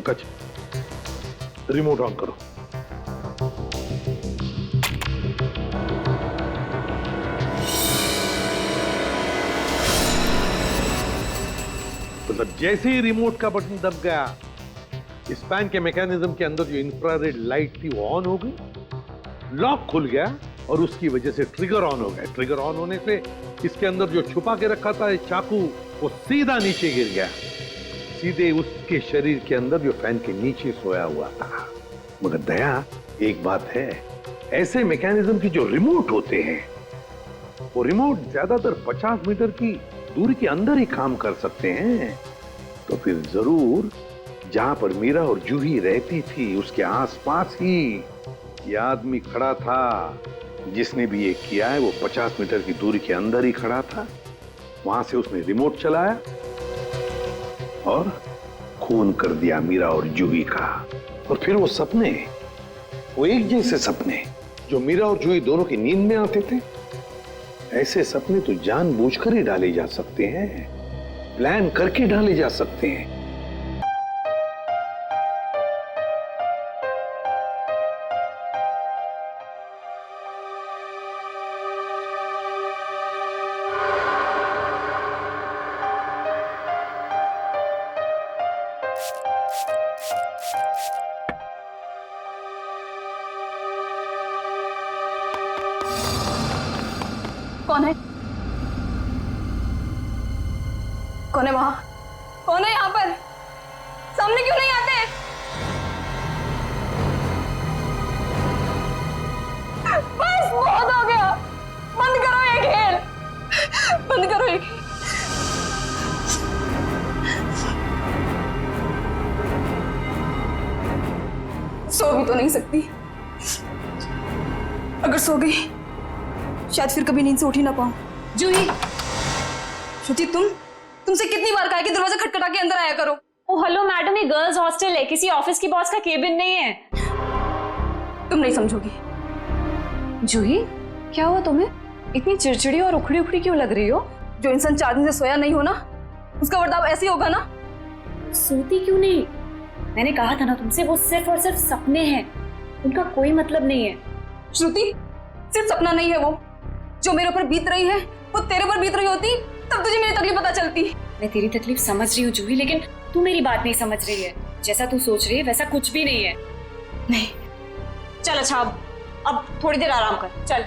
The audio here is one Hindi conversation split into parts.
पंकज, रिमोट ऑन करो। मतलब जैसे ही रिमोट का बटन दब गया, इस फैन के मैकेनिज्म के अंदर जो इंफ्रारेड लाइट थी वो ऑन हो गई, लॉक खुल गया और उसकी वजह से ट्रिगर ऑन हो गया। ट्रिगर ऑन होने से इसके अंदर जो छुपा के रखा था चाकू, वो सीधा नीचे गिर गया, सीधे उसके शरीर के अंदर जो फैन के नीचे सोया हुआ था। मगर दया, एक बात है, ऐसे मैकेनिज्म की जो रिमोट होते हैं, वो रिमोट ज्यादातर 50 मीटर की दूरी के अंदर ही काम कर सकते हैं। तो फिर जरूर जहां पर मीरा और जूही रहती थी उसके आसपास ही ये आदमी खड़ा था। जिसने भी ये किया है वो 50 मीटर की दूरी के अंदर ही खड़ा था। वहां से उसने रिमोट चलाया और खून कर दिया मीरा और जूही का। और फिर वो सपने, वो एक जैसे सपने जो मीरा और जूही दोनों की नींद में आते थे, ऐसे सपने तो जानबूझकर ही डाले जा सकते हैं, प्लान करके डाले जा सकते हैं। कौन है? कौन है वहां? कौन है यहाँ पर? सामने क्यों नहीं आते? बस बहुत हो गया, बंद करो ये खेल, बंद करो ये खेल। सो भी तो नहीं सकती, अगर सो गई शायद फिर कभी नींद से उठ ही ना पाऊं। जूही, श्रुति, तुमसे कितनी बार कहा है कि दरवाजा खटखटा के अंदर आया करो। ओ हेलो मैडम, ये गर्ल्स हॉस्टल है, किसी ऑफिस की बॉस का केबिन नहीं है। तुम नहीं समझोगी। जूही, क्या हुआ तुम्हें? इतनी चिड़चिड़ी और उखड़ी उखड़ी क्यों लग रही हो? जो इंसान 4 दिन से सोया नहीं हो ना, उसका बर्ताव ऐसे ही होगा ना। सोती क्यों नहीं? मैंने कहा था ना तुमसे, वो सिर्फ और सिर्फ सपने हैं, उनका कोई मतलब नहीं है। श्रुति, सिर्फ सपना नहीं है वो, जो मेरे ऊपर बीत रही है वो तेरे पर बीत रही होती तब तुझे मेरी तकलीफ पता चलती। मैं तेरी तकलीफ समझ रही हूँ जूही, लेकिन तू मेरी बात नहीं समझ रही है। जैसा तू सोच रही है वैसा कुछ भी नहीं है। नहीं, चल अच्छा, अब थोड़ी देर आराम कर, चल।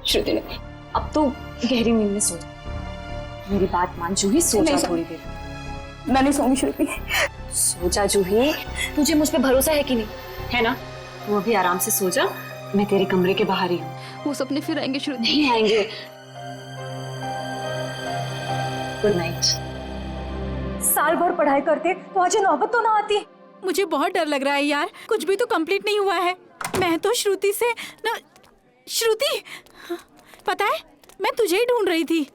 श्रुति नहीं, अब तो गहरी नींद में सो जा। मेरी बात मान जूही, सो जा थोड़ी देर। मैं नहीं सोऊंगी श्रुति। सो जा जूही, तुझे मुझ पे भरोसा है कि नहीं, है ना? तू अभी आराम से सो जा, मैं तेरे कमरे के बाहर ही हूँ। वो सपने फिर आएंगे श्रुति। नहीं आएंगे। Good night. साल भर पढ़ाई करते तो आज नौबत तो ना आती। मुझे बहुत डर लग रहा है यार, कुछ भी तो कंप्लीट नहीं हुआ है। मैं तो श्रुति से ना, श्रुति, पता है मैं तुझे ही ढूंढ रही थी।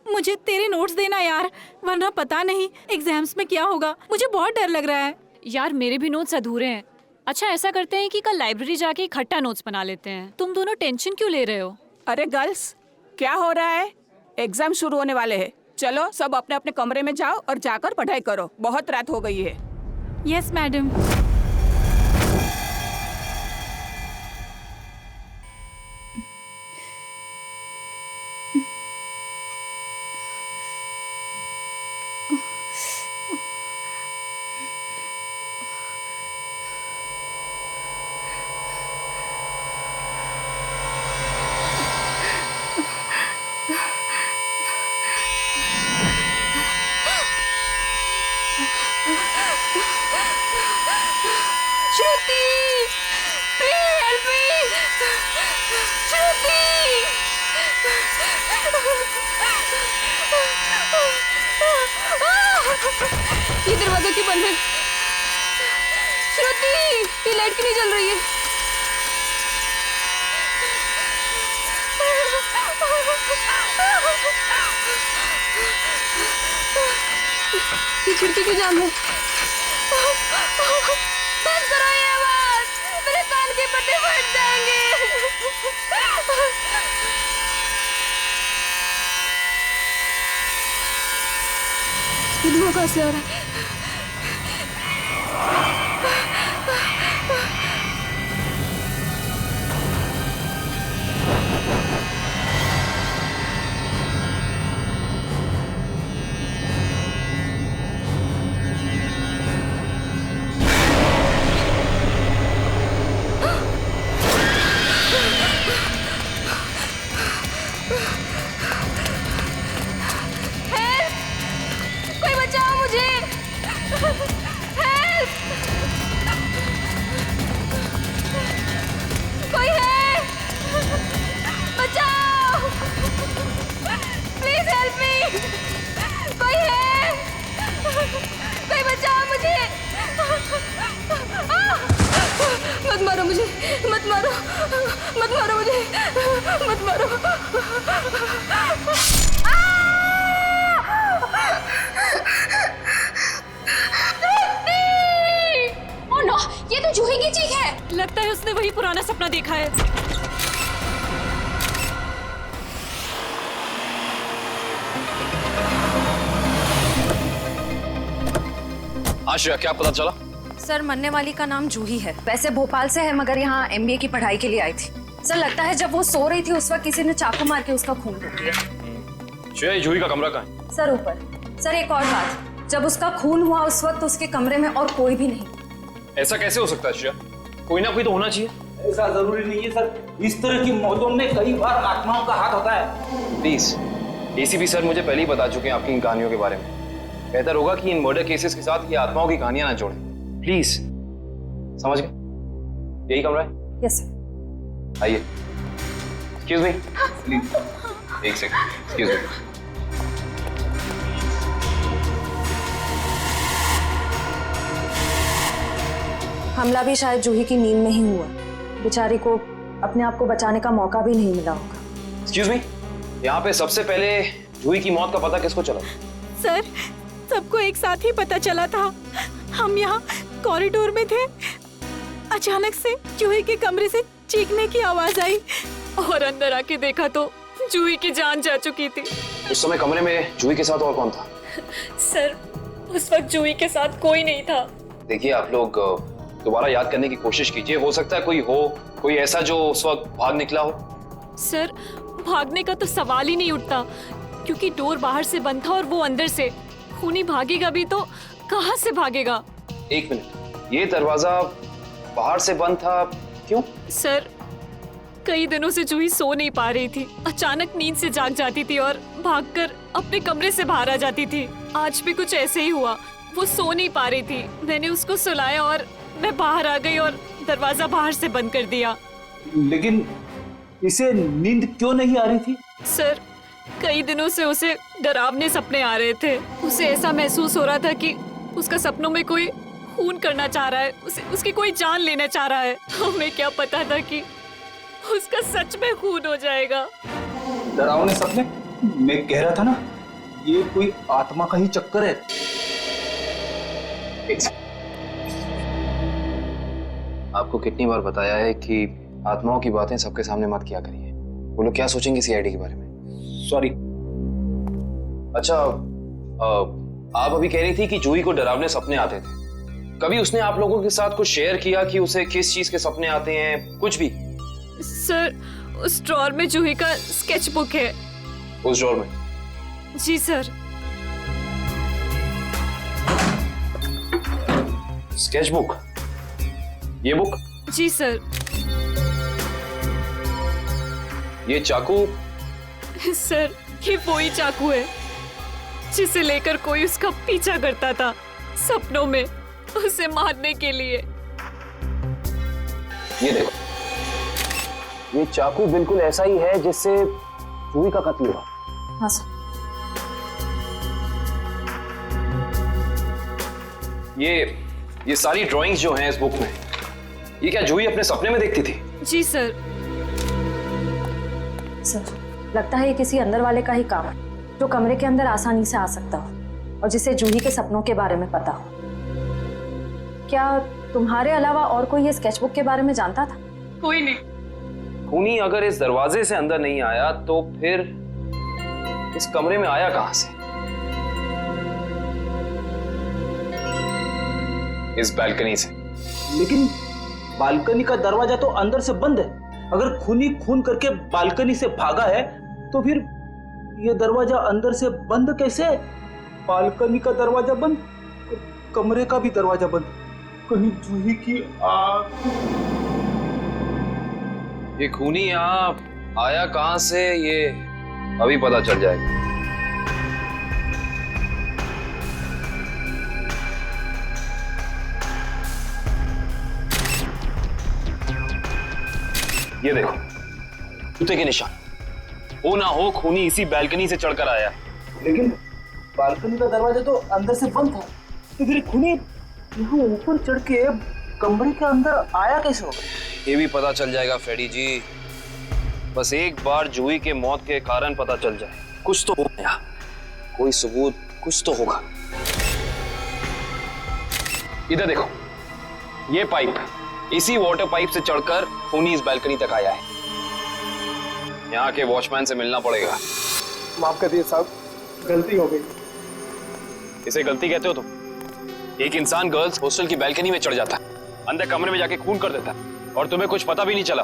मुझे तेरे नोट्स देना यार, वरना पता नहीं एग्जाम्स में क्या होगा। मुझे बहुत डर लग रहा है यार। मेरे भी नोट्स अधूरे हैं। अच्छा ऐसा करते हैं कि कल लाइब्रेरी जाके इकट्ठा नोट्स बना लेते हैं। तुम दोनों टेंशन क्यों ले रहे हो? अरे गर्ल्स, क्या हो रहा है? एग्जाम शुरू होने वाले हैं। चलो सब अपने अपने कमरे में जाओ और जाकर पढ़ाई करो, बहुत रात हो गई है। Yes madam. ये दरवाजा क्यों बंद है? श्रुति, ये लाइट क्यों नहीं जल रही है? ये खिड़की क्यों जाम है? बंद करो ये आवाज, मेरे कान के पट्टे फट जाएंगे। ये धुआं कहाँ से आ रहा है? ओह नो, ये तो जूही की चीख है। लगता है उसने वही पुराना सपना देखा है। आश्रया, क्या पता चला? सर, मरने वाली का नाम जूही है। वैसे भोपाल से है, मगर यहाँ MBA की पढ़ाई के लिए आई थी। सर, लगता है जब वो सो रही थी उस वक्त किसी ने चाकू मार के उसका खून कर दिया। श्रेया, ये जूही का कमरा कहाँ है? सर, ऊपर। सर, एक और बात, जब उसका खून हुआ उस वक्त उसके कमरे में और कोई भी नहीं। ऐसा कैसे हो सकता है श्रेया? कोई ना कोई तो होना चाहिए। ऐसा जरूरी नहीं है सर, इस तरह की मौतों में कई बार आत्माओं का हाथ होता है। प्लीज, ACP सर मुझे पहले ही बता चुके हैं आपकी इन कहानियों के बारे में। बेहतर होगा कि इन मर्डर केसेस के साथ ये आत्माओं की कहानियां ना जोड़ें। प्लीज, समझ गए? यही कमरा है? Yes sir. आइए। एक्सक्यूज मी, प्लीज एक सेकंड, एक्सक्यूज मी। हमला भी शायद जूही की नींद में ही हुआ। बेचारी को अपने आप को बचाने का मौका भी नहीं मिला होगा। एक्सक्यूज मी, यहाँ पे सबसे पहले जूही की मौत का पता किसको चला? सर, सबको एक साथ ही पता चला था। हम यहाँ कॉरिडोर में थे, अचानक से जूही के कमरे से चीखने की आवाज आई और अंदर आके देखा तो जूही की जान जा चुकी थी। उस समय कमरे में जूही के साथ और कौन था? सर, उस वक्त जूही के साथ कोई नहीं था। देखिए, आप लोग दोबारा याद करने की कोशिश कीजिए। हो सकता है कोई ऐसा जो उस वक्त भाग निकला हो। सर, भागने का तो सवाल ही नहीं उठता, क्योंकि डोर बाहर से बंद था और वो अंदर से। खूनी भागेगा भी तो कहाँ से भागेगा? एक मिनट, ये दरवाजा बाहर से बंद था, क्यों? सर, कई दिनों से जूही सो नहीं पा रही थी। अचानक नींद से जाग जाती थी और भागकर अपने कमरे से बाहर आ जाती थी। आज भी कुछ ऐसे ही हुआ। वो सो नहीं पा रही थी, मैंने उसको सुलाया और मैं बाहर आ गई और दरवाजा बाहर से बंद कर दिया। लेकिन इसे नींद क्यों नहीं आ रही थी? सर, कई दिनों से उसे डरावने सपने आ रहे थे। उसे ऐसा महसूस हो रहा था कि उसका सपनों में कोई खून करना चाह रहा है, उसकी कोई जान लेना चाह रहा है। हमें क्या पता था कि उसका सच में खून हो जाएगा। डरावने सपने? मैं कह रहा था ना, ये कोई आत्मा का ही चक्कर है। आपको कितनी बार बताया है कि आत्माओं की बातें सबके सामने मत किया करिए। वो लोग क्या सोचेंगे CID के बारे में? सॉरी। अच्छा, आप अभी कह रही थी कि जूही को डरावने सपने आते थे। कभी उसने आप लोगों के साथ कुछ शेयर किया कि उसे किस चीज के सपने आते हैं? कुछ भी? सर, उस ड्रॉर में जूही का स्केच बुक है। उस ड्रॉर में? जी सर। Sketch book? ये बुक? जी सर। ये चाकू? सर, ये वही चाकू है जिसे लेकर कोई उसका पीछा करता था सपनों में, उसे मारने के लिए। ये देखो, ये चाकू बिल्कुल ऐसा ही है जिससे जूही का कत्ल हुआ। हाँ सर। ये सारी ड्राइंग्स जो हैं इस बुक में, ये क्या जूही अपने सपने में देखती थी? जी सर। सर, लगता है ये किसी अंदर वाले का ही काम है, जो कमरे के अंदर आसानी से आ सकता हो और जिसे जूही के सपनों के बारे में पता हो। क्या तुम्हारे अलावा और कोई ये स्केचबुक के बारे में जानता था? कोई नहीं। खूनी अगर इस दरवाजे से अंदर नहीं आया तो फिर इस कमरे में आया कहां से? इस बालकनी से। लेकिन बालकनी का दरवाजा तो अंदर से बंद है। अगर खूनी खून करके बालकनी से भागा है तो फिर ये दरवाजा अंदर से बंद कैसे? बालकनी का दरवाजा बंद, कमरे का भी दरवाजा बंद। कहीं जूही की आग। ये खूनी यहाँ आया कहां से, ये अभी पता चल जाएगा। ये देखो, जूते के निशान। हो ना हो खूनी इसी बालकनी से चढ़कर आया। लेकिन बालकनी का दरवाजा तो अंदर से बंद था, तो फिर खूनी यहाँ ऊपर चढ़ के कमरे के अंदर आया कैसे होगा? ये भी पता चल जाएगा फ्रेडी जी। बस एक बार जूही के मौत के कारण पता चल जाए, कुछ तो हो गया, कोई सबूत कुछ तो होगा। इधर देखो, ये पाइप इसी वाटर पाइप से चढ़कर खूनी इस बालकनी तक आया है। यहाँ के वॉचमैन से मिलना पड़ेगा। माफ कर दिए साहब, गलती हो गई। इसे गलती कहते हो तुम? एक इंसान गर्ल्स हॉस्टल की बालकनी में चढ़ जाता है, अंदर कमरे में जाके खून कर देता है और तुम्हें कुछ पता भी नहीं चला।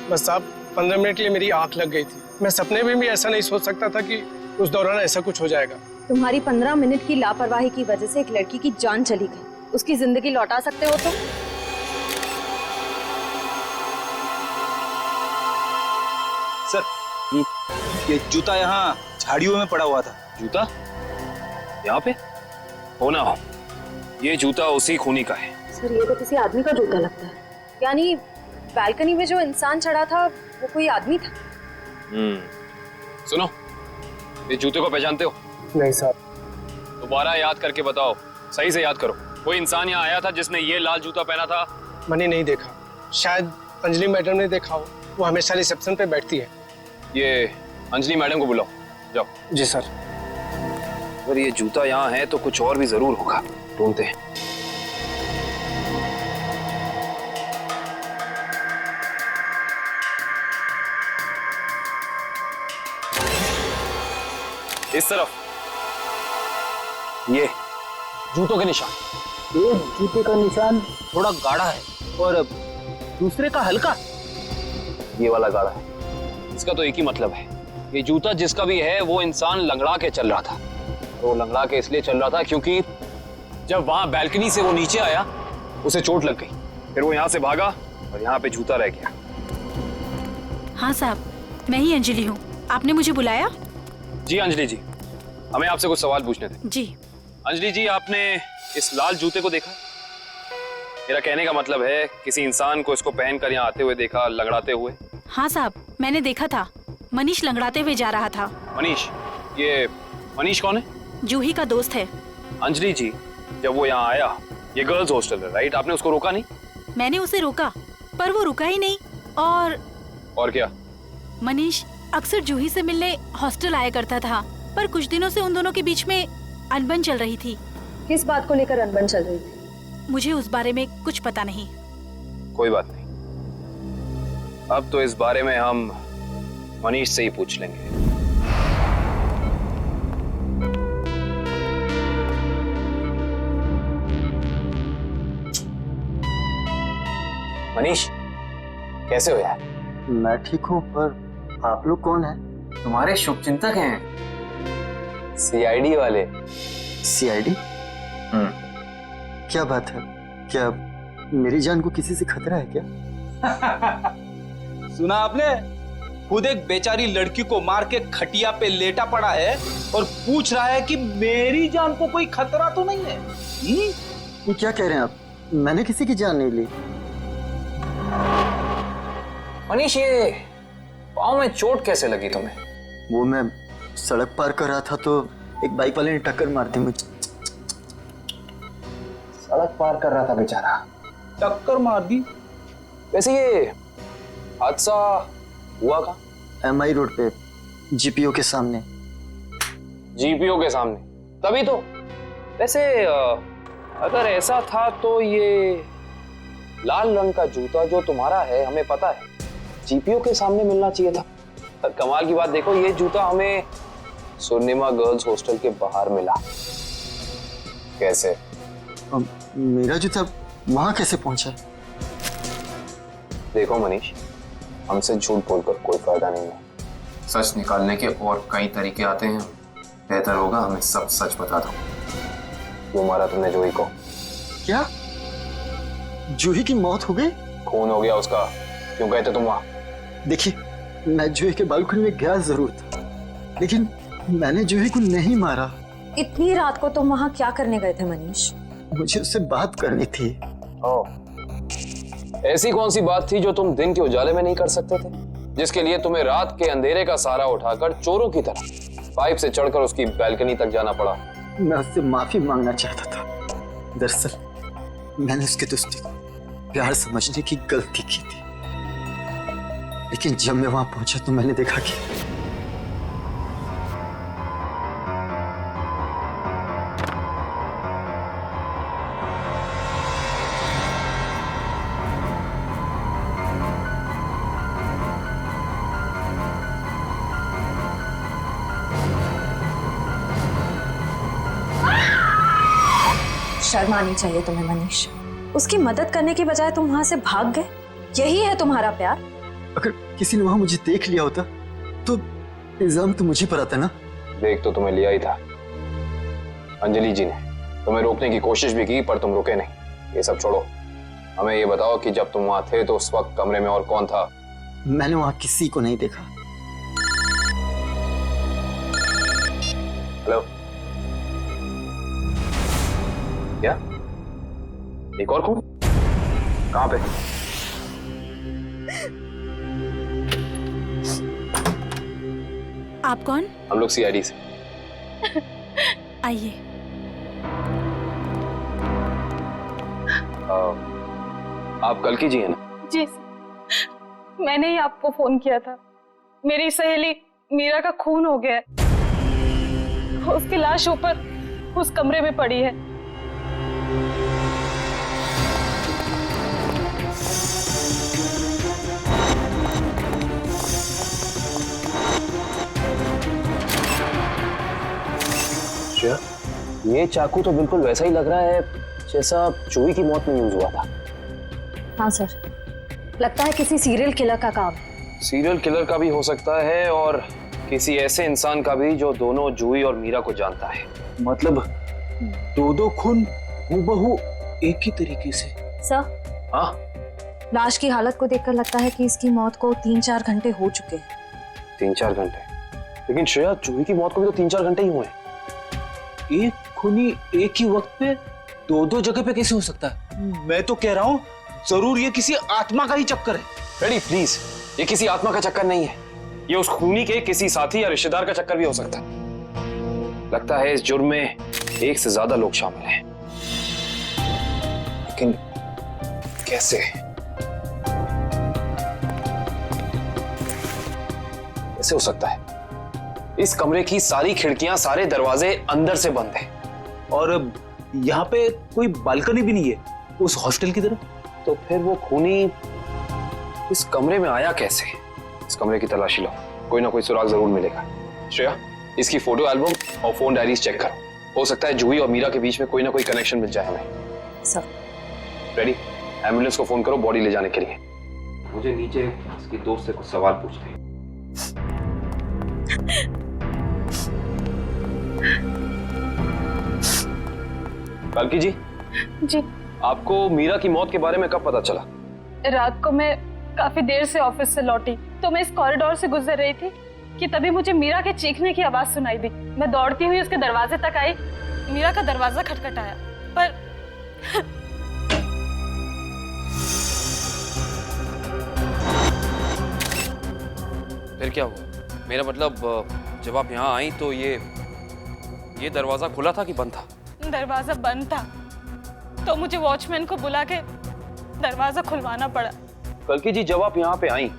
बस साहब 15 मिनट के लिए मेरी आंख लग गई थी। मैं सपने में भी ऐसा नहीं सोच सकता था कि उस दौरान ऐसा कुछ हो जाएगा। तुम्हारी 15 मिनट की लापरवाही की वजह से एक लड़की की जान चली गई, उसकी जिंदगी लौटा सकते हो तुम? सर, ये जूता यहाँ झाड़ियों में पड़ा हुआ था। जूता यहाँ पे? हो ना हो, ये जूता उसी खूनी का है। सर, ये तो किसी आदमी का जूता लगता है। यानी बालकनी में जो इंसान चढ़ा था वो कोई आदमी था? सुनो, इस जूते को पहचानते हो? नहीं साहब। दोबारा याद करके बताओ, सही से याद करो। कोई इंसान यहाँ आया था जिसने ये लाल जूता पहना था? मैंने नहीं देखा, शायद अंजलि मैडम ने देखा हो, वो हमेशा रिसेप्शन पे बैठती है। ये अंजलि मैडम को बुलाओ, जाओ। जी सर। अगर ये जूता यहाँ है तो कुछ और भी जरूर होगा, ढूंढते हैं। इस तरफ ये जूतों के निशान। एक जूते का निशान थोड़ा गाढ़ा है और दूसरे का हल्का। ये वाला गाढ़ा है। इसका तो एक ही मतलब है, ये जूता जिसका भी है वो इंसान लंगड़ा के चल रहा था। वो लंगड़ा के इसलिए चल रहा था क्योंकि जब वहां बैल्कनी से वो नीचे आया उसे चोट लग गई, फिर वो यहां से भागा और यहाँ पे जूता रह गया। हाँ साहब, मैं ही अंजलि हूँ, आपने मुझे बुलाया? जी अंजलि जी, हमें आपसे कुछ सवाल पूछने थे। जी। अंजलि जी, आपने इस लाल जूते को देखा? मेरा कहने का मतलब है किसी इंसान को इसको पहनकर यहाँ आते हुए देखा, लंगड़ाते हुए? हाँ साहब, मैंने देखा था, मनीष लंगड़ाते हुए जा रहा था। मनीष? ये मनीष कौन है? जूही का दोस्त है। अंजलि जी, जब वो यहाँ आया, ये गर्ल्स हॉस्टल है राइट, आपने उसको रोका नहीं? मैंने उसे रोका पर वो रुका ही नहीं। और क्या? मनीष अक्सर जूही से मिलने हॉस्टल आया करता था, पर कुछ दिनों से उन दोनों के बीच में अनबन चल रही थी। किस बात को लेकर अनबन चल रही थी? मुझे उस बारे में कुछ पता नहीं। कोई बात नहीं, अब तो इस बारे में हम मनीष से ही पूछ लेंगे। मनीष, कैसे हो यार? मैं ठीक हूँ, पर आप लोग कौन हैं? तुम्हारे शुभचिंतक हैं, सीआईडी वाले। सीआईडी? क्या बात है? क्या मेरी जान को किसी से खतरा है क्या? सुना आपने? खुद एक बेचारी लड़की को मार के खटिया पे लेटा पड़ा है और पूछ रहा है कि मेरी जान को कोई खतरा तो नहीं है। ये क्या कह रहे हैं आप? मैंने किसी की जान नहीं ली। मनीष, ये पाँव में चोट कैसे लगी तुम्हें? वो मैं सड़क पार कर रहा था तो एक बाइक वाले ने टक्कर मार दी मुझे। सड़क पार कर रहा था बेचारा, टक्कर मार दी? वैसे ये हादसा हुआ कहाँ? MI रोड पे, जीपीओ के सामने। जीपीओ के सामने? तभी तो। वैसे अगर ऐसा था तो ये लाल रंग का जूता जो तुम्हारा है, हमें पता है जीपीओ के सामने मिलना चाहिए था। कमाल की बात देखो, ये जूता हमें सुर्णिमा गर्ल्स हॉस्टल के बाहर मिला। कैसे? मेरा जूता वहां कैसे पहुंचा? देखो मनीष, हमसे झूठ बोलकर कोई फायदा नहीं है। सच निकालने के और कई तरीके आते हैं। बेहतर होगा हमें सब सच बता दो। क्यों मारा तुमने जूही को? क्या जूही की मौत हो गई? खून हो गया उसका। क्यों गए थे तुम वहां? देखिए, मैं जूही के बालकनी में गया जरूर था, लेकिन मैंने जूही को नहीं मारा। इतनी रात को तुम वहां क्या करने गए थे मनीष? मुझे उससे बात करनी थी। ऐसी कौन सी बात थी जो तुम दिन के उजाले में नहीं कर सकते थे, जिसके लिए तुम्हें रात के अंधेरे का सहारा उठाकर चोरों की तरह पाइप से चढ़कर उसकी बालकनी तक जाना पड़ा? मैं उससे माफी मांगना चाहता था। दरअसल मैंने उसके दोस्ती को प्यार समझने की गलती की थी। लेकिन जब मैं वहां पहुंचा तो मैंने देखा कि शर्म आनी चाहिए तुम्हें मनीष। उसकी मदद करने की बजाय तुम वहां से भाग गए। यही है तुम्हारा प्यार? अगर किसी ने वहां मुझे देख लिया होता तो इल्जाम तो मुझे पर आता ना। देख तो तुम्हें लिया ही था। अंजलि जी ने तुम्हें रोकने की कोशिश भी की पर तुम रुके नहीं। ये सब छोड़ो, हमें ये बताओ कि जब तुम वहां थे तो उस वक्त कमरे में और कौन था? मैंने वहां किसी को नहीं देखा। हेलो, क्या? एक और कौन? कहां पे? आप कौन? हम लोग सीआईडी से। आइए। आप कल्कि जी हैं ना? जी मैंने ही आपको फोन किया था। मेरी सहेली मीरा का खून हो गया है। उसकी लाश ऊपर उस कमरे में पड़ी है। ये चाकू तो बिल्कुल वैसा ही लग रहा है जैसा जूही की मौत में यूज हुआ था। हाँ सर, लगता है किसी सीरियल किलर का काम। सीरियल किलर का भी हो सकता है और किसी ऐसे इंसान का भी जो दोनों जूही और मीरा को जानता है। मतलब दो खून हूबहू एक ही तरीके से। सर, हाँ, लाश की हालत को देखकर लगता है कि इसकी मौत को 3-4 घंटे हो चुके हैं। 3-4 घंटे? लेकिन श्रेया, जूही की मौत को भी तो 3-4 घंटे ही हुए हैं। एक खूनी एक ही वक्त पे दो जगह पे कैसे हो सकता है? मैं तो कह रहा हूँ जरूर ये किसी आत्मा का ही चक्कर है। रेडी प्लीज, ये किसी आत्मा का चक्कर नहीं है। ये उस खूनी के किसी साथी या रिश्तेदार का चक्कर भी हो सकता है। लगता है इस जुर्म में एक से ज्यादा लोग शामिल हैं। लेकिन कैसे? कैसे हो सकता है? इस कमरे की सारी खिड़कियां, सारे दरवाजे अंदर से बंद हैं। और यहाँ पे कोई बालकनी भी नहीं है उस हॉस्टल की तरफ। तो फिर वो खूनी इस कमरे में आया कैसे? इस कमरे की तलाशी लो, कोई ना कोई सुराग जरूर मिलेगा। श्रेया, इसकी फोटो एल्बम और फोन डायरीज चेक करो। हो सकता है जूही और मीरा के बीच में कोई ना कोई कनेक्शन मिल जाए हमें। Sir, ready? एम्बुलेंस को फोन करो बॉडी ले जाने के लिए। मुझे नीचे इसकी दोस्त से कुछ सवाल पूछने हैं। कल्कि जी, जी आपको मीरा की मौत के बारे में कब पता चला? रात को मैं काफी देर से ऑफिस से लौटी तो मैं इस कॉरिडोर से गुजर रही थी कि तभी मुझे मीरा के चीखने की आवाज सुनाई दी। मैं दौड़ती हुई उसके दरवाजे तक आई। मीरा का दरवाजा खटखटाया पर फिर क्या हुआ? मेरा मतलब जब आप यहाँ आई तो ये दरवाजा खुला था कि बंद था? दरवाजा बंद था तो मुझे वॉचमैन को बुला के दरवाजा खुलवाना पड़ा। कल्कि जी, जब आप यहाँ पे आई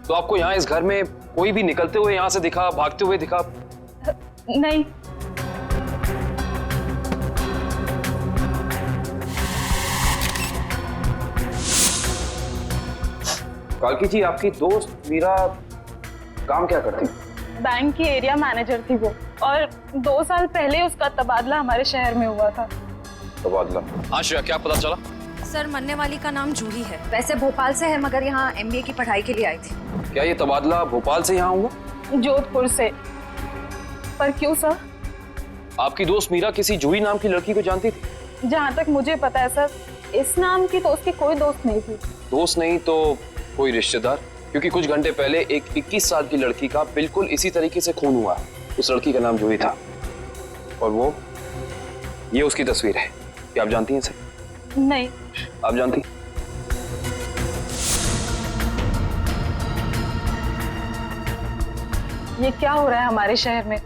तो आपको यहाँ इस घर में कोई भी निकलते हुए यहाँ से दिखा, भागते हुए दिखा? नहीं। कल्कि जी, आपकी दोस्त मीरा काम क्या करती? बैंक की एरिया मैनेजर थी वो और 2 साल पहले उसका तबादला हमारे शहर में हुआ था। तबादला? हाँ श्रेया, क्या पता चला? सर, मरने वाली का नाम जूही है। वैसे भोपाल से है मगर यहाँ MBA की पढ़ाई के लिए आई थी। क्या ये तबादला भोपाल से यहाँ हुआ? जोधपुर से। पर क्यों सर? आपकी दोस्त मीरा किसी जूही नाम की लड़की को जानती थी? जहाँ तक मुझे पता है सर, इस नाम की तो उसकी कोई दोस्त नहीं थी। दोस्त नहीं तो कोई रिश्तेदार? क्योंकि कुछ घंटे पहले एक 21 साल की लड़की का बिल्कुल इसी तरीके से खून हुआ। उस लड़की का नाम जूही था और ये उसकी तस्वीर है। क्या आप जानती हैं इसे? नहीं। आप जानती? ये क्या हो रहा है हमारे शहर में?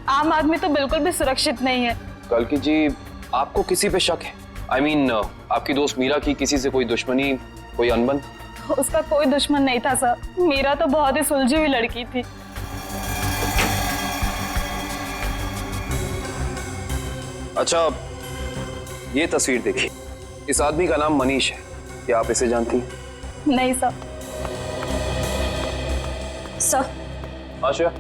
आम आदमी तो बिल्कुल भी सुरक्षित नहीं है। कल्कि जी, आपको किसी पे शक है? I mean, आपकी दोस्त मीरा की किसी से कोई दुश्मनी, कोई अनबन? उसका कोई दुश्मन नहीं था सर। मीरा तो बहुत ही सुलझी हुई लड़की थी। अच्छा, ये तस्वीर देखिए। इस आदमी का नाम मनीष है। क्या आप इसे जानती हैं? नहीं सर। सर, आशा,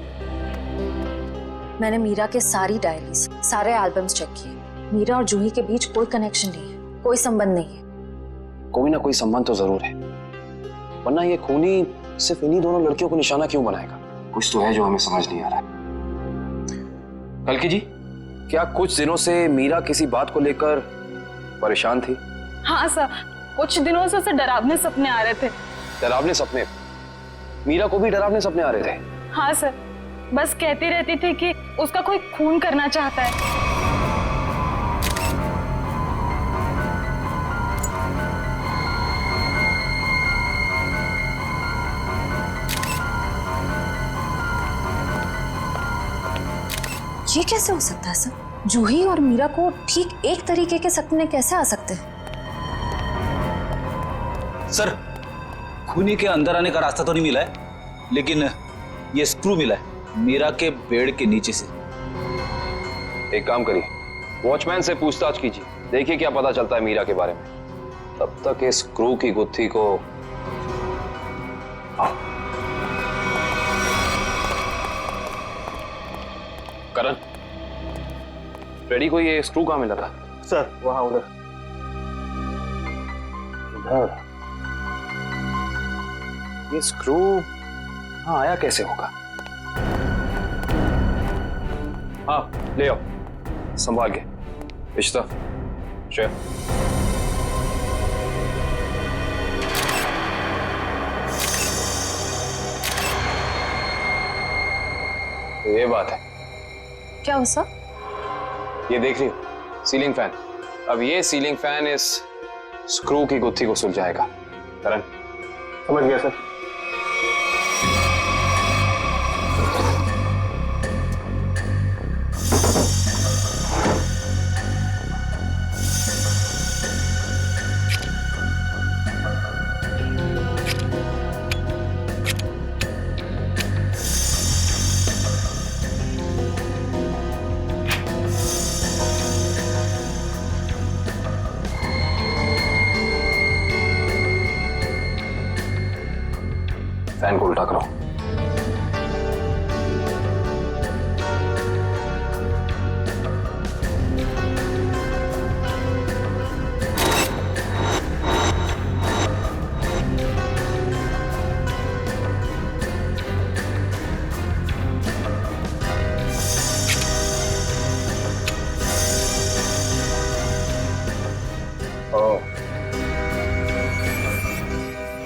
मैंने मीरा के सारी डायरीज, सारे एल्बम्स चेक किए। मीरा और जूही के बीच कोई कनेक्शन नहीं है, कोई संबंध नहीं है। कोई ना कोई संबंध तो जरूर है, वरना ये खूनी सिर्फ इन्हीं दोनों लड़कियों को निशाना क्यों बनाएगा? कुछ तो है जो हमें समझ नहीं आ रहा है। कल्कि जी, क्या कुछ दिनों से मीरा किसी बात को लेकर परेशान थी? हाँ सर, कुछ दिनों से उसे डरावने सपने आ रहे थे। डरावने सपने? मीरा को भी डरावने सपने आ रहे थे? हाँ सर, बस कहती रहती थी कि उसका कोई खून करना चाहता है। ये कैसे हो सकता है सर? जूही और मीरा को ठीक एक तरीके के सपने कैसे आ सकते हैं? सर, खूनी के अंदर आने का रास्ता तो नहीं मिला है, लेकिन ये स्क्रू मिला है मीरा के बेड के नीचे से। एक काम करिए, वॉचमैन से पूछताछ कीजिए, देखिए क्या पता चलता है मीरा के बारे में। तब तक इस स्क्रू की गुत्थी को करण, रेडी को ये स्क्रू कहाँ मिला था? सर, वहां उधर। इधर? ये स्क्रू हाँ आया कैसे होगा? हाँ, ले आओ, संभाल के। इश्ता, श्रेया, तो ये बात है। क्या हो सर? ये देख रही हो, सीलिंग फैन। अब ये सीलिंग फैन इस स्क्रू की गुत्थी को सुलझाएगा। करण, समझ गया सर। फैन को उल्टा करो।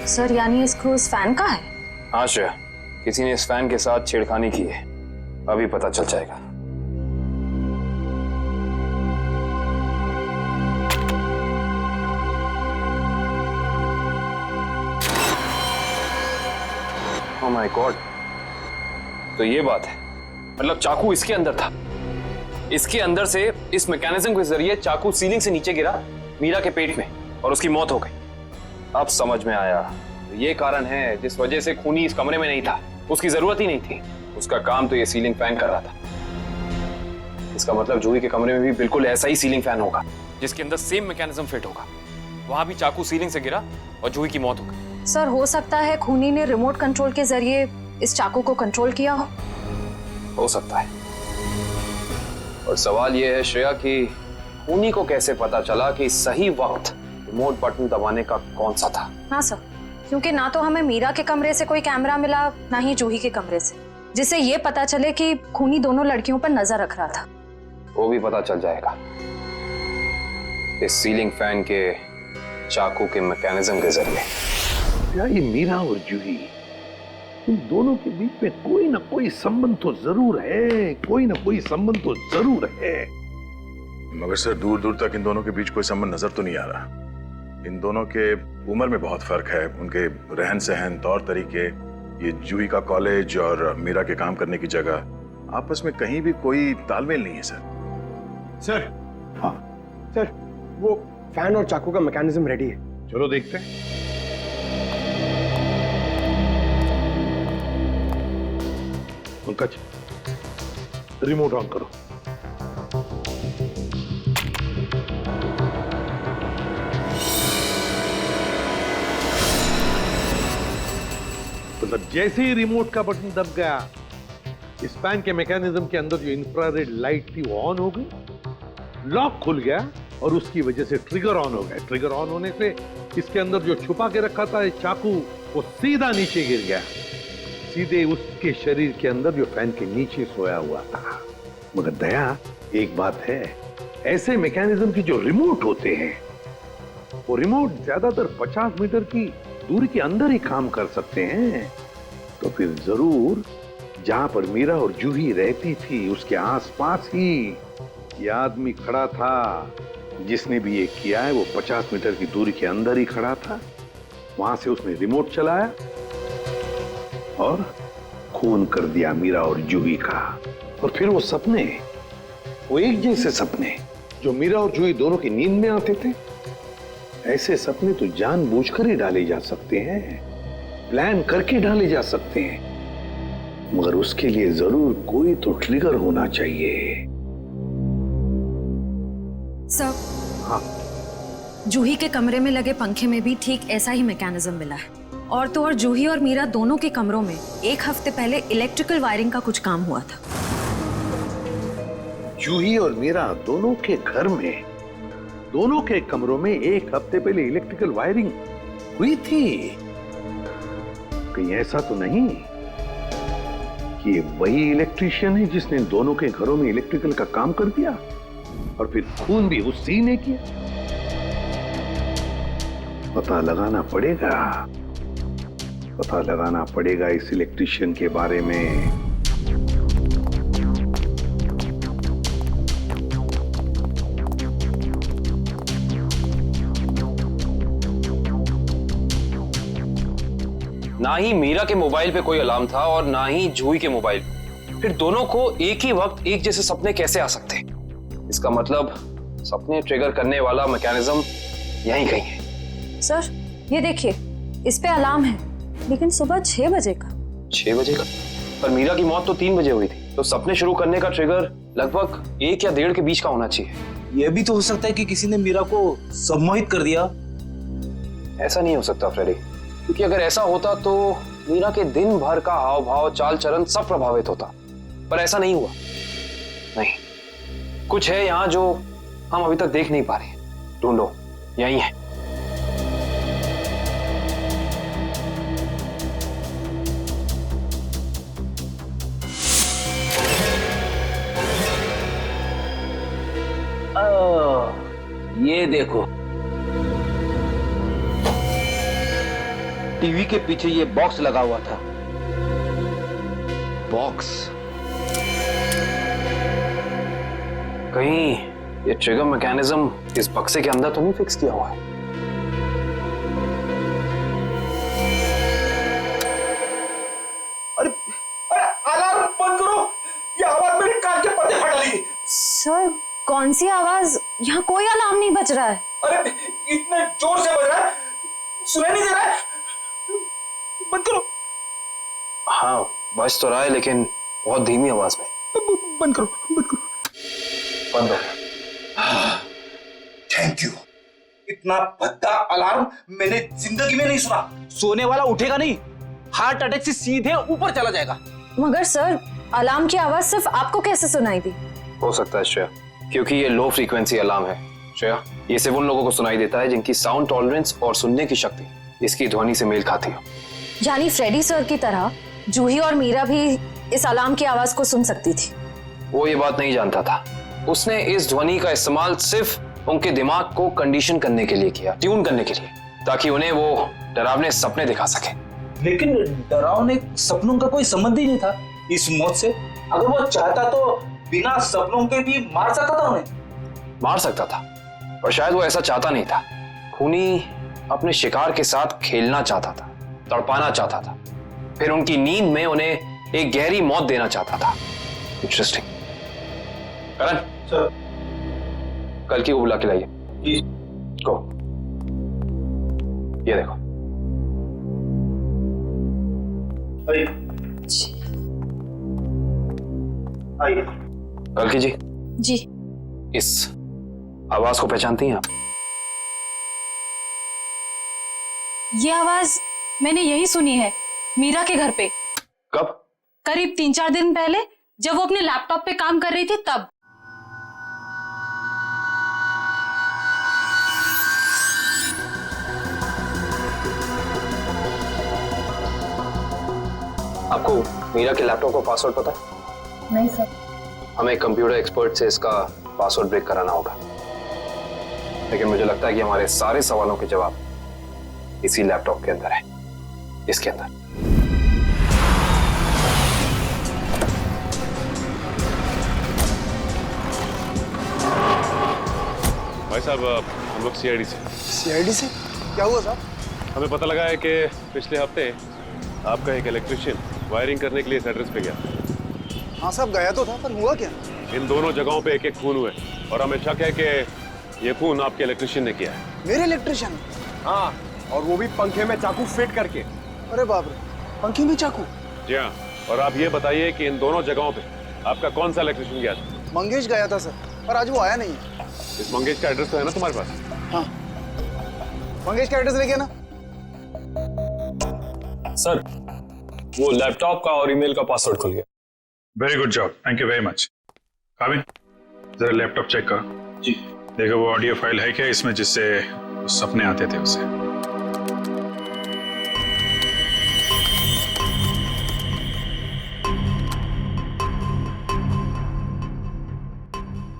सर, यानी ये स्क्रू इस फैन का है? हाँ श्रेया, किसी ने इस फैन के साथ छेड़खानी की है, अभी पता चल जाएगा। ओह माय गॉड, तो ये बात है, मतलब चाकू इसके अंदर था। इसके अंदर से इस मैकेनिज्म के जरिए चाकू सीलिंग से नीचे गिरा मीरा के पेट में और उसकी मौत हो गई। अब समझ में आया, ये कारण है जिस वजह से खूनी इस कमरे में नहीं था। उसकी जरूरत ही नहीं थी, उसका काम तो ये सीलिंग फैन कर रहा था। इसका मतलब जूही के कमरे में भी बिल्कुल ऐसा ही सीलिंग फैन होगा जिसके अंदर सेम मैकेनिज्म फिट होगा। वहां भी चाकू सीलिंग से गिरा और जूही की मौत हो गई। सर, हो सकता है खूनी ने रिमोट कंट्रोल के जरिए इस चाकू को कंट्रोल किया हो सकता है। और सवाल यह है श्रेया कि खूनी को कैसे पता चला कि सही वक्त रिमोट बटन दबाने का कौन सा था? हाँ सर, क्योंकि ना तो हमें मीरा के कमरे से कोई कैमरा मिला, ना ही जूही के कमरे से, जिससे ये पता चले कि खूनी दोनों लड़कियों पर नजर रख रहा था। वो भी पता चल जाएगा इस सीलिंग फैन के चाकू के मैकेनिज्म के जरिए। क्या ये मीरा और जूही, इन दोनों के बीच में कोई ना कोई संबंध तो जरूर है, कोई ना कोई संबंध तो जरूर है। मगर सर, दूर दूर तक इन दोनों के बीच कोई संबंध नजर तो नहीं आ रहा। इन दोनों के उम्र में बहुत फर्क है, उनके रहन सहन, तौर तरीके, ये जूही का कॉलेज और मीरा के काम करने की जगह, आपस में कहीं भी कोई तालमेल नहीं है सर। सर, हाँ सर, वो फैन और चाकू का मैकेनिज्म रेडी है। चलो देखते हैं। पंकज, रिमोट ऑन करो। मतलब जैसे ही रिमोट का बटन दब गया, इस फैन के मैकेनिज्म के अंदर जो इंफ्रारेड लाइट थी वो ऑन हो गई, लॉक खुल गया और उसकी वजह से ट्रिगर ऑन हो गया। ट्रिगर ऑन होने से इसके अंदर जो छुपा के रखा था चाकू, वो सीधा नीचे गिर गया, सीधे उसके शरीर के अंदर जो फैन के नीचे सोया हुआ था। मगर दया, एक बात है, ऐसे मैकेनिज्म की जो रिमोट होते हैं, वो रिमोट ज्यादातर 50 मीटर की दूरी के अंदर ही काम कर सकते हैं। तो फिर जरूर जहां पर मीरा और जूही रहती थी उसके आसपास ही ये आदमी खड़ा था। जिसने भी ये किया है वो 50 मीटर की दूरी के अंदर ही खड़ा था। वहां से उसने रिमोट चलाया और खून कर दिया मीरा और जूही का। और फिर वो सपने, वो एक जैसे सपने जो मीरा और जूही दोनों की नींद में आते थे, ऐसे सपने तो जानबूझकर ही डाले जा सकते हैं, प्लान करके डाले जा सकते हैं, मगर उसके लिए जरूर कोई तो ट्रिगर होना चाहिए। सर, हाँ, जूही के कमरे में लगे पंखे में भी ठीक ऐसा ही मैकेनिज्म मिला है। और तो और जूही और मीरा दोनों के कमरों में 1 हफ्ते पहले इलेक्ट्रिकल वायरिंग का कुछ काम हुआ था। जूही और मीरा दोनों के घर में, दोनों के कमरों में 1 हफ्ते पहले इलेक्ट्रिकल वायरिंग हुई थी। कहीं ऐसा तो नहीं कि ये वही इलेक्ट्रीशियन है जिसने दोनों के घरों में इलेक्ट्रिकल का काम कर दिया और फिर खून भी उसी ने किया? पता लगाना पड़ेगा इस इलेक्ट्रीशियन के बारे में। ना ही मीरा के मोबाइल पे कोई अलार्म था और ना ही जूही के मोबाइल पे। फिर दोनों को एक ही वक्त एक जैसे सपने कैसे आ सकते हैं? इसका मतलब सपने ट्रिगर करने वाला मैकेनिज्म यहीं कहीं है। सर, ये देखिए, इस पे अलार्म है, लेकिन सुबह 6 बजे का। 6 बजे का? पर मीरा की मौत तो 3 बजे हुई थी, तो सपने शुरू करने का ट्रिगर लगभग 1 या 1.5 के बीच का होना चाहिए। यह भी तो हो सकता है कि किसी ने मीरा को सम्मोहित कर दिया। ऐसा नहीं हो सकता फ्रेडी, क्योंकि अगर ऐसा होता तो मीरा के दिन भर का हाव भाव, चाल चलन सब प्रभावित होता। पर ऐसा नहीं हुआ। नहीं, कुछ है यहाँ जो हम अभी तक देख नहीं पा रहे। ढूंढो, यही है। ये देखो, टीवी के पीछे ये बॉक्स लगा हुआ था। बॉक्स? कहीं ये ट्रिगर मैकेनिज्म इस बक्से के अंदर तो नहीं फिक्स किया हुआ है? अरे अलार्म बंद करो, ये आवाज मेरे कान के पर्दे फटा ली। सर, कौन सी आवाज? यहाँ कोई अलार्म नहीं बज रहा है। अरे इतने जोर से बज रहा है, सुनाई नहीं दे रहा है। बंद करो। हाँ, बज तो रहा है, लेकिन बहुत धीमी आवाज में। बंद करो, बंद करो। बंद हो। Thank you. इतना भद्दा अलार्म मैंने जिंदगी में नहीं सुना। सोने वाला उठेगा नहीं, हार्ट अटैक से सीधे ऊपर चला जाएगा। मगर सर, अलार्म की आवाज सिर्फ आपको कैसे सुनाई दी? हो सकता है श्रेया, क्योंकि ये लो फ्रीक्वेंसी अलार्म है। श्रेया, ये सिर्फ उन लोगों को सुनाई देता है जिनकी साउंड टॉलरेंस और सुनने की शक्ति इसकी ध्वनि से मेल खाती है। यानी फ्रेडी सर की तरह जूही और मीरा भी इस अलार्म की आवाज को सुन सकती थी। वो ये बात नहीं जानता था। उसने इस ध्वनि का इस्तेमाल सिर्फ उनके दिमाग को कंडीशन करने के लिए किया, ट्यून करने के लिए, ताकि उन्हें वो डरावने सपने दिखा सके। लेकिन डरावने सपनों का कोई संबंध ही नहीं था इस मौत से। अगर वो चाहता तो बिना सपनों के भी मार सकता था उन्हें। मार सकता था, पर शायद वो ऐसा चाहता नहीं था। खूनी अपने शिकार के साथ खेलना चाहता था, तड़पाना चाहता था, फिर उनकी नींद में उन्हें एक गहरी मौत देना चाहता था। इंटरेस्टिंग। करण सर, कल की को बुला के लाइए। जी। को ये देखो। आइए। कल्कि जी, जी। इस आवाज को पहचानती हैं आप? ये आवाज मैंने यही सुनी है, मीरा के घर पे। कब? करीब 3-4 दिन पहले, जब वो अपने लैपटॉप पे काम कर रही थी तब। आपको मीरा के लैपटॉप का पासवर्ड पता है? नहीं सर। हमें कंप्यूटर एक्सपर्ट से इसका पासवर्ड ब्रेक कराना होगा, लेकिन मुझे लगता है कि हमारे सारे सवालों के जवाब इसी लैपटॉप के अंदर है, इसके अंदर। भाई साहब, हम लोग सीआईडी से। सीआईडी से? क्या हुआ साहब? हमें पता लगा है कि पिछले हफ्ते आपका एक इलेक्ट्रिशियन वायरिंग करने के लिए इस एड्रेस पे गया। हाँ साहब, गया तो था, पर हुआ क्या? इन दोनों जगहों पे एक खून हुए और हमें शक है कि ये खून आपके इलेक्ट्रिशियन ने किया है। मेरे इलेक्ट्रिशियन? हाँ, और वो भी पंखे में चाकू फिट करके। अरे बाप रे, पंखे में चाकू? जी हाँ, और आप ये बताइए कि इन दोनों जगहों पे आपका कौन सा इलेक्ट्रिशियन गया था? मंगेश गया था सर, पर आज वो आया नहीं है। इस मंगेश का एड्रेस तो है ना तुम्हारे पास? हाँ, मंगेश का एड्रेस लेके ना। सर, वो लैपटॉप का और ईमेल का पासवर्ड खुल गया। Very good job, thank you very much. काबिन, जरा लैपटॉप चेक करो। जी। देखो वो ऑडियो फाइल है क्या इसमें, जिससे सपने आते थे उसे?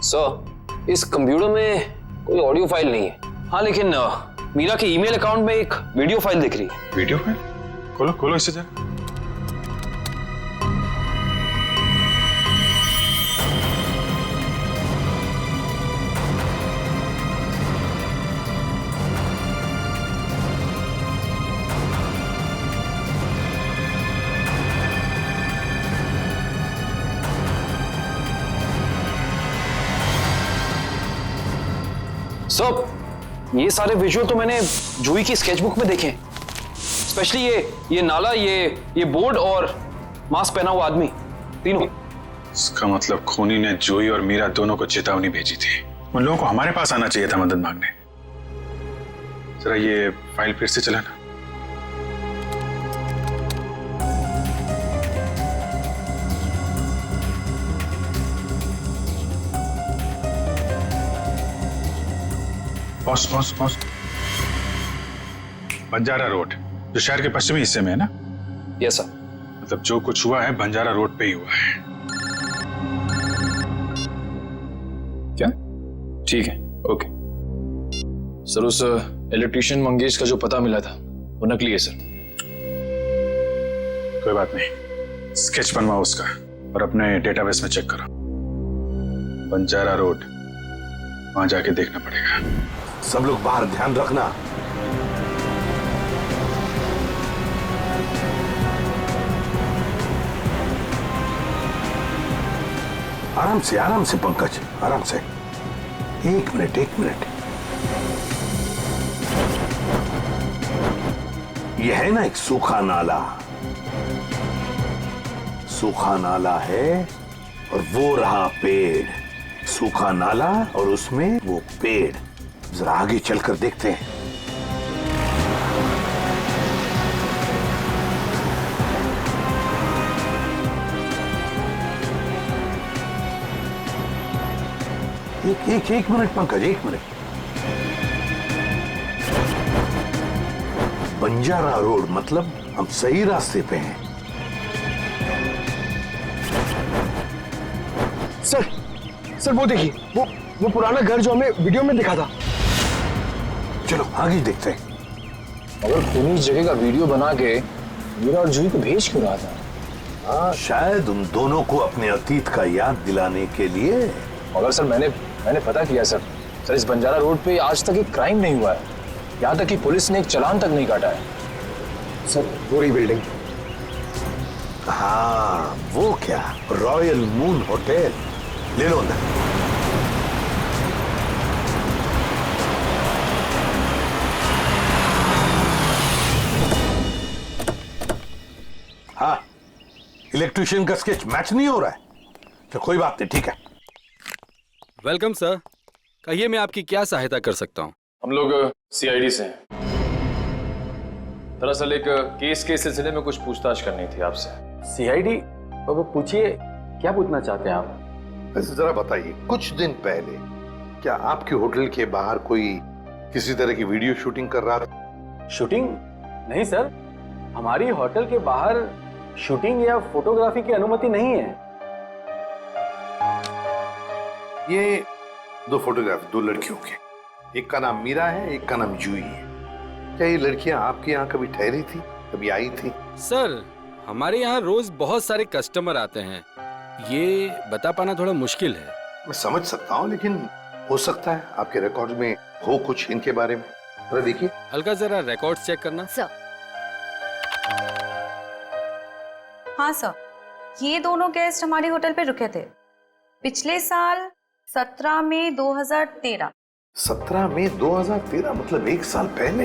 सर, इस कंप्यूटर में कोई ऑडियो फाइल नहीं है। हाँ, लेकिन मीरा के ईमेल अकाउंट में एक वीडियो फाइल दिख रही है। Video file? खोलो खोलो इसे जरा। सर, ये सारे विजुअल तो मैंने जूही की स्केचबुक में देखे, स्पेशली ये नाला, ये बोर्ड और मास्क पहना हुआ आदमी, तीनों। इसका मतलब खूनी ने जूही और मीरा दोनों को चेतावनी भेजी थी। उन लोगों को हमारे पास आना चाहिए था मदद मांगने। जरा ये फाइल फिर से चलाना। बॉस, बंजारा रोड, जो शहर के पश्चिमी हिस्से में है ना? Yes sir. मतलब जो कुछ हुआ है बंजारा रोड पे ही हुआ है। क्या? ठीक है, ओके सर। उस इलेक्ट्रिशियन मंगेश का जो पता मिला था वो नकली है सर। कोई बात नहीं, स्केच बनवाओ उसका और अपने डेटाबेस में चेक करो। बंजारा रोड, वहां जाके देखना पड़ेगा। सब लोग बाहर ध्यान रखना। आराम से पंकज, आराम से। एक मिनट। यह है ना एक सूखा नाला है और वो रहा पेड़। सूखा नाला और उसमें वो पेड़। जरा आगे चलकर देखते हैं। एक मिनट पंकज, एक मिनट। बंजारा रोड मतलब हम सही रास्ते पे हैं। सर वो देखिए, वो पुराना घर जो हमें वीडियो में दिखा था। चलो आगे देखते हैं। अगर खूनी इस जगह का वीडियो बना के मीरा और जूही को भेज क्यों रहा था? हाँ, शायद उन दोनों को अपने अतीत का याद दिलाने के लिए। मगर सर मैंने पता किया सर, इस बंजारा रोड पे आज तक एक क्राइम नहीं हुआ है। यहाँ तक कि पुलिस ने एक चालान तक नहीं काटा है। सर वो रही बिल्डिंग। हाँ, वो क्या, रॉयल मून होटल। ले लो अंदर। हाँ, इलेक्ट्रिशियन का स्केच मैच नहीं हो रहा है। तो कोई बात नहीं, ठीक है। वेलकम सर, कहिए मैं आपकी क्या सहायता कर सकता हूँ? हम लोग सीआईडी से हैं। दरअसल एक केस के सिलसिले में कुछ पूछताछ करनी थी आपसे। सीआईडी? अब पूछिए, क्या पूछना चाहते हैं आप? वैसे जरा बताइए, कुछ दिन पहले क्या आपके होटल के बाहर कोई किसी तरह की वीडियो शूटिंग कर रहा था? शूटिंग? नहीं सर, हमारी होटल के बाहर शूटिंग या फोटोग्राफी की अनुमति नहीं है। ये दो फोटोग्राफ, दो लड़कियों के, एक का नाम मीरा है, एक का नाम जूही है। क्या ये लड़कियां आपके यहाँ कभी ठहरी थी, कभी आई थी? सर, हमारे यहाँ रोज बहुत सारे कस्टमर आते हैं, ये बता पाना थोड़ा मुश्किल है। मैं समझ सकता हूँ, लेकिन हो सकता है आपके रिकॉर्ड में हो कुछ इनके बारे में। जरा देखिए। हल्का जरा रिकॉर्ड्स चेक करना। सर। हाँ सर, ये दोनों गेस्ट हमारे होटल पे रुके थे पिछले साल 17 मई 2013। 17 मई 2013, मतलब 1 साल पहले।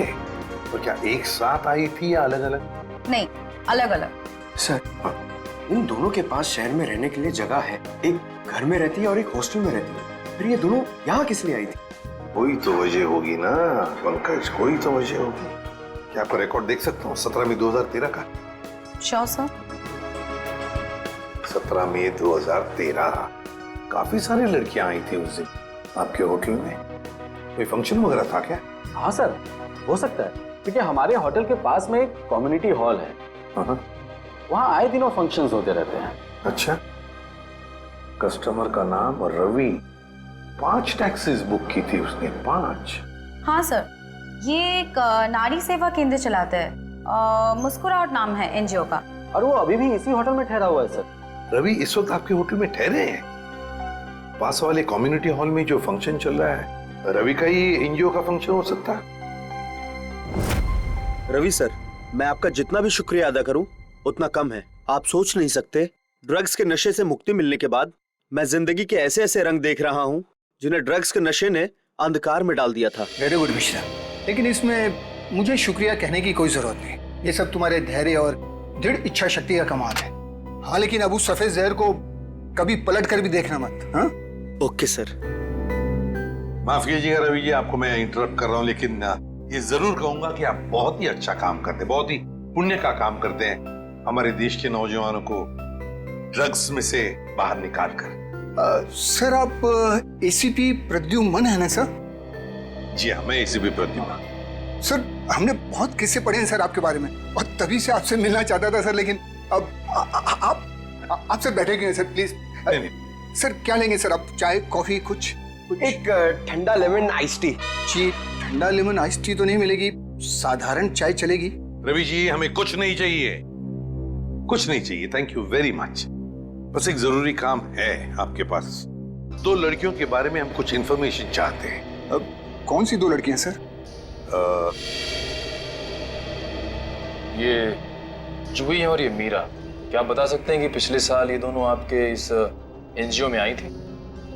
तो क्या एक साथ आई थी या अलग अलग? नहीं, अलग अलग। सर, इन दोनों के पास शहर में रहने के लिए जगह है, एक घर में रहती है और एक हॉस्टल में रहती है, फिर ये दोनों यहाँ किस लिए आई थी? कोई तो वजह होगी ना पंकज, कोई तो वजह होगी। क्या आपका रिकॉर्ड देख सकता हूँ 17 मई 2013 का? Sure sir. 17 मई 2013, काफी सारी लड़कियां आई थी उस दिन आपके होटल में। कोई फंक्शन वगैरह था क्या? हाँ सर, हो सकता है, क्योंकि हमारे होटल के पास में एक कम्युनिटी हॉल है, वहाँ आए दिनों फंक्शंस होते रहते हैं। अच्छा, कस्टमर का नाम रवि, 5 टैक्सीज बुक की थी उसने, 5। हाँ सर, ये एक नारी सेवा केंद्र चलाते हैं, मुस्कुराहट नाम है एनजीओ का, और वो अभी भी इसी होटल में ठहरा हुआ है सर। रवि इस वक्त आपके होटल में ठहरे हैं? पास वाले कम्युनिटी हॉल में जो फंक्शन चल रहा है, रवि का ही एनजीओ का फंक्शन हो सकता है? रवि सर, मैं आपका जितना भी शुक्रिया अदा करूं उतना कम है। आप सोच नहीं सकते, ड्रग्स के नशे से मुक्ति मिलने के बाद मैं जिंदगी के ऐसे ऐसे रंग देख रहा हूं जिन्हें ड्रग्स के नशे ने अंधकार में डाल दिया था। वेरी गुड मिश्रा, लेकिन इसमें मुझे शुक्रिया कहने की कोई जरूरत नहीं। ये सब तुम्हारे धैर्य और दृढ़ इच्छा शक्ति का कमाल है। हाँ, लेकिन अब उस सफेद जहर को कभी पलट कर भी देखना मत। हाँ, ओके सर। माफ कीजिएगा रवि जी, आपको मैं इंटरप्ट कर रहा हूँ, लेकिन ये जरूर कहूंगा कि आप बहुत ही अच्छा काम करते हैं, बहुत ही पुण्य का काम करते हैं हमारे देश के नौजवानों को ड्रग्स में से बाहर निकाल कर। सर, आप एसीपी प्रद्युमन है ना सर? जी हाँ, मैं एसीपी प्रद्युमन। सर, हमने बहुत किस्से पढ़े हैं सर आपके बारे में, और तभी से आपसे मिलना चाहता था सर, लेकिन अब आपसे बैठेंगे सर प्लीज। सर, क्या लेंगे सर आप? चाय, कॉफी, कुछ? एक ठंडा लेमन आइस टी। जी, ठंडा लेमन आइस टी तो नहीं मिलेगी, साधारण चाय चलेगी। रवि जी, हमें कुछ नहीं चाहिए, कुछ नहीं चाहिए, थैंक यू वेरी मच। बस एक जरूरी काम है आपके पास। 2 लड़कियों के बारे में हम कुछ इंफॉर्मेशन चाहते हैं। अब कौन सी 2 लड़कियां सर? ये जूही और ये मीरा, क्या आप बता सकते हैं कि पिछले साल ये दोनों आपके इस एनजीओ में आई थी?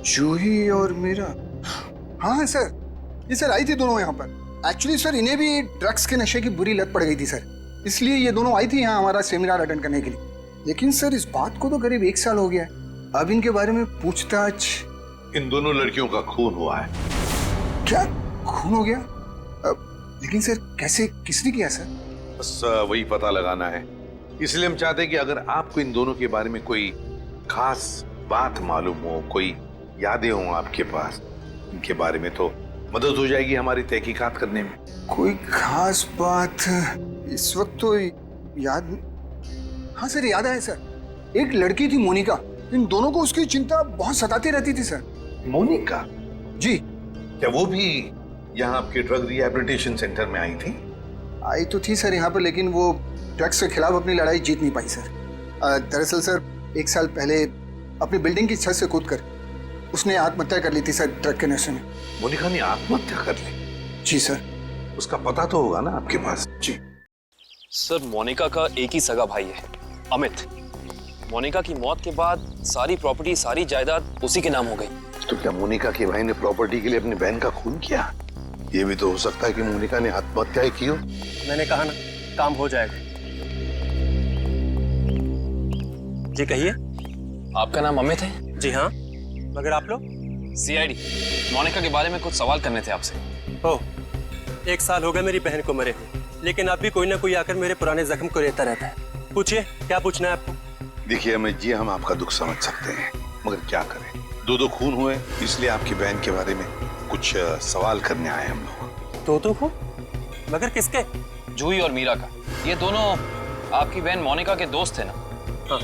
जूही और मीरा? हाँ सर, ये सर आई थी दोनों यहाँ पर। एक्चुअली सर, इन्हें भी ड्रग्स के नशे की बुरी लत पड़ गई थी सर, इसलिए ये दोनों आई थी यहाँ हमारा सेमिनार अटेंड करने के लिए। लेकिन सर, इस बात को तो करीब 1 साल हो गया है, अब इनके बारे में पूछताछ। इन दोनों लड़कियों का खून हुआ है। क्या खून हो गया? लेकिन सर, कैसे, किसने किया सर? बस वही पता लगाना है, इसलिए हम चाहते हैं कि अगर आपको इन दोनों के बारे में कोई खास बात मालूम हो, कोई यादें हो आपके पास इनके बारे में, तो मदद हो जाएगी हमारी तहकीकात करने में। कोई खास बात इस वक्त तो याद। हाँ सर, याद है सर, एक लड़की थी मोनिका, इन दोनों को उसकी चिंता बहुत सताती रहती थी सर। मोनिका? जी। क्या वो भी यहाँ आपके ड्रग रिहैबिलिटेशन सेंटर में आई थी? आई तो थी सर यहाँ पर, लेकिन वो ड्रग्स के खिलाफ अपनी लड़ाई जीत नहीं पाई सर। दरअसल सर, 1 साल पहले अपनी बिल्डिंग की छत से कूदकर उसने आत्महत्या कर ली थी सर, ड्रग के नशे में। मोनिका ने आत्महत्या कर ली? जी सर। उसका पता तो होगा ना आपके पास? जी सर, मोनिका का एक ही सगा भाई है, अमित। मोनिका की मौत के बाद सारी प्रॉपर्टी, सारी जायदाद उसी के नाम हो गई। तो क्या मोनिका के भाई ने प्रॉपर्टी के लिए अपनी बहन का खून किया? ये भी तो हो सकता है कि मोनिका ने आत्महत्या की हो। मैंने कहा ना, काम हो जाएगा। जी कहिए। आपका नाम अमित है? जी हाँ, मगर आप लोग? सीआईडी मोनिका के बारे में कुछ सवाल करने थे आपसे। ओह, 1 साल हो गया मेरी बहन को मरे हुए, लेकिन अब भी कोई ना कोई आकर मेरे पुराने जख्म को रहता रहता है। पूछिए, क्या पूछना है आपको? देखिए अमित जी, हम आपका दुख समझ सकते हैं, मगर क्या करें, 2 खून हुए, इसलिए आपकी बहन के बारे में कुछ सवाल करने आए हम लोग। 2 खून? मगर किसके? जूही और मीरा का। ये दोनों आपकी बहन मोनिका के दोस्त थे ना? हाँ,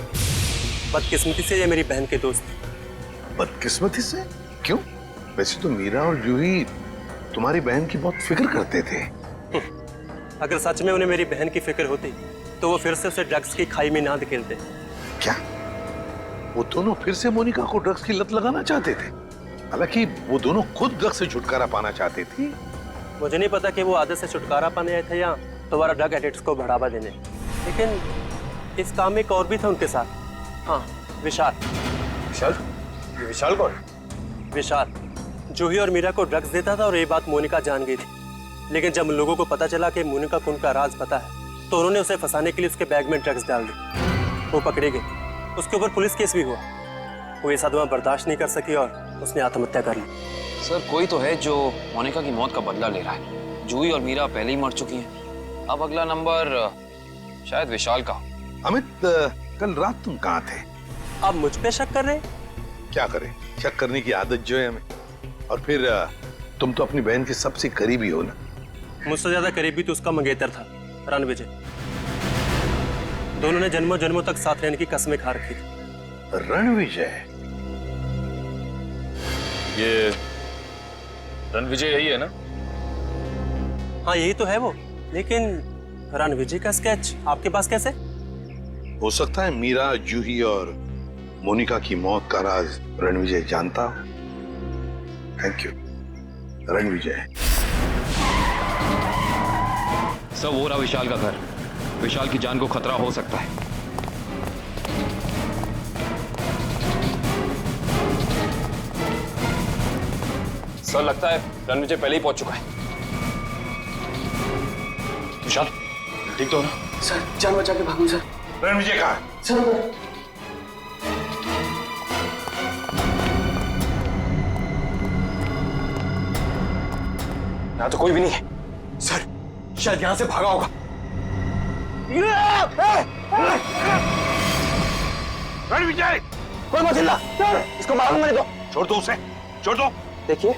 बदकिस्मती से ये मेरी बहन के दोस्त। बदकिस्मती से? क्यों? वैसे तो मीरा और जूही तुम्हारी बहन की बहुत फिक्र करते थे। अगर सच में उन्हें मेरी बहन की फिक्र होती तो वो फिर से उसे ड्रग्स की खाई में ना धकेलते। क्या वो दोनों फिर से मोनिका को ड्रग्स की लत लगाना चाहते थे? हालांकि वो दोनों खुद ड्रग्स से छुटकारा पाना चाहते थे। मुझे नहीं पता कि वो आदत से छुटकारा पाने आए थे या दोबारा ड्रग एडिक्ट्स को बढ़ावा देने, लेकिन इस काम में एक और भी था उनके साथ। हाँ, विशाल। विशाल? ये विशाल कौन? विशाल जूही और मीरा को ड्रग्स देता था और ये बात मोनिका जान गई थी, लेकिन जब लोगों को पता चला कि मोनिका को उनका राज पता है तो उन्होंने उसे फंसाने के लिए उसके बैग में ड्रग्स डाल दी। वो पकड़ी गई, उसके ऊपर पुलिस केस भी हुआ। वो ये सदमा बर्दाश्त नहीं कर सकी और उसने आत्महत्या कर ली। सर, कोई तो है जो मोनिका की मौत का बदला ले रहा है। जूही और मीरा पहले ही मर चुकी हैं। अब अगला नंबर शायद विशाल का। अमित, कल रात तुम कहाँ थे? आप मुझ पे शक कर रहे हैं? क्या करें, शक करने की आदत जो है हमें। और फिर तुम तो अपनी बहन के सबसे करीबी हो ना। मुझसे ज्यादा करीबी तो उसका मंगेतर था, रणविजय। दोनों ने जन्मों जन्मों तक साथ रहने की कस्में खा रखी थी। रणविजय? ये रणविजय यही है ना? हाँ, यही तो है वो, लेकिन रणविजय का स्केच आपके पास कैसे? हो सकता है मीरा, जूही और मोनिका की मौत का राज रणविजय जानता हो। Thank you Ranvijay. सर, वो रहा विशाल का घर। विशाल की जान को खतरा हो सकता है। सर, लगता है रणविजय पहले ही पहुंच चुका है। विशाल, ठीक तो हो ना? सर, जान बचा के भागो सर। रणविजय कहाँ है? सर, यहाँ तो कोई भी नहीं है। सर, शायद यहाँ से भागा होगा। रणविजय! कोई मत हिलना सर, इसको मारूंगा नहीं तो। छोड़ दो उसे, छोड़ दो। देखिए,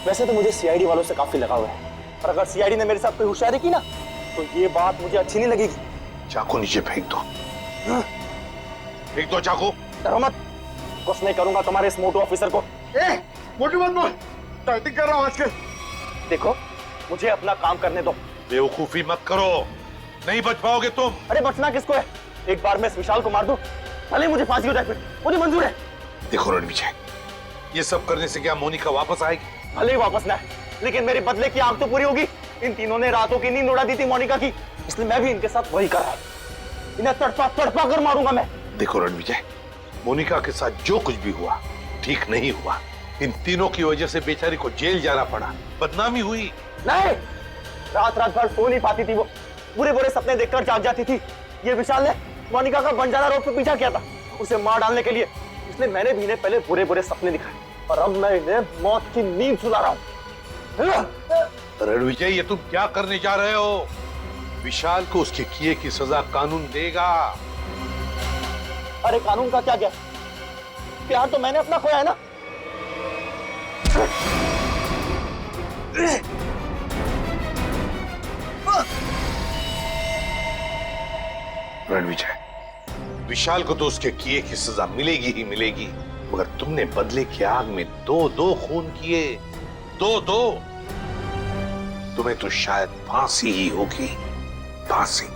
वैसे तो मुझे सीआईडी वालों से काफी लगाव है, पर अगर सीआईडी ने मेरे साथ कोई होशियारी की ना तो ये बात मुझे अच्छी नहीं लगेगी। चाकू नीचे फेंक दो। फेंक दो चाकू। डरो मत, कुछ नहीं करूंगा तुम्हारे इस मोटू ऑफिसर को। मोटू मत बोल, टाइटिंग कर रहा हूं आजकल। देखो, मुझे अपना काम करने दो। बेवकूफी मत करो, नहीं बच पाओगे तुम। अरे बचना किसको है? एक बार मैं इस विशाल को मार दूं, भले मुझे फांसी हो जाए, फिर मुझे मंजूर है। देखो रणविजय, ये सब करने से क्या मोनिका वापस आएगी? भले ही वापस ना है, लेकिन मेरे बदले की आग तो पूरी होगी। इन तीनों ने रातों की नींद उड़ा दी थी मोनिका की, इसलिए मैं भी इनके साथ वही कर रहा हूं। इन्हें तड़पा तड़पा कर मारूंगा मैं। देखो रणविजय, मोनिका के साथ जो कुछ भी हुआ ठीक नहीं हुआ। इन तीनों की वजह से बेचारी को जेल जाना पड़ा, बदनामी हुई। नहीं, रात रात भर सो नहीं पाती थी वो, बुरे बुरे सपने देखकर जाग जाती थी। ये विशाल ने मोनिका का बंजारा रोड पे पीछा किया था उसे मार डालने के लिए, इसलिए मैंने भी इन्हें पहले बुरे बुरे सपने दिखाए और अब मैं इन्हें मौत की नींद सुला रहा हूं। रणविजय, ये तुम क्या करने जा रहे हो? विशाल को उसके किए की सजा कानून देगा। अरे कानून का क्या गया, प्यार तो मैंने अपना खोया है ना। रणविजय, विशाल को तो उसके किए की सजा मिलेगी ही मिलेगी, मगर तुमने बदले की आग में 2 खून किए, 2। तुम्हें तो शायद फांसी ही होगी, फांसी।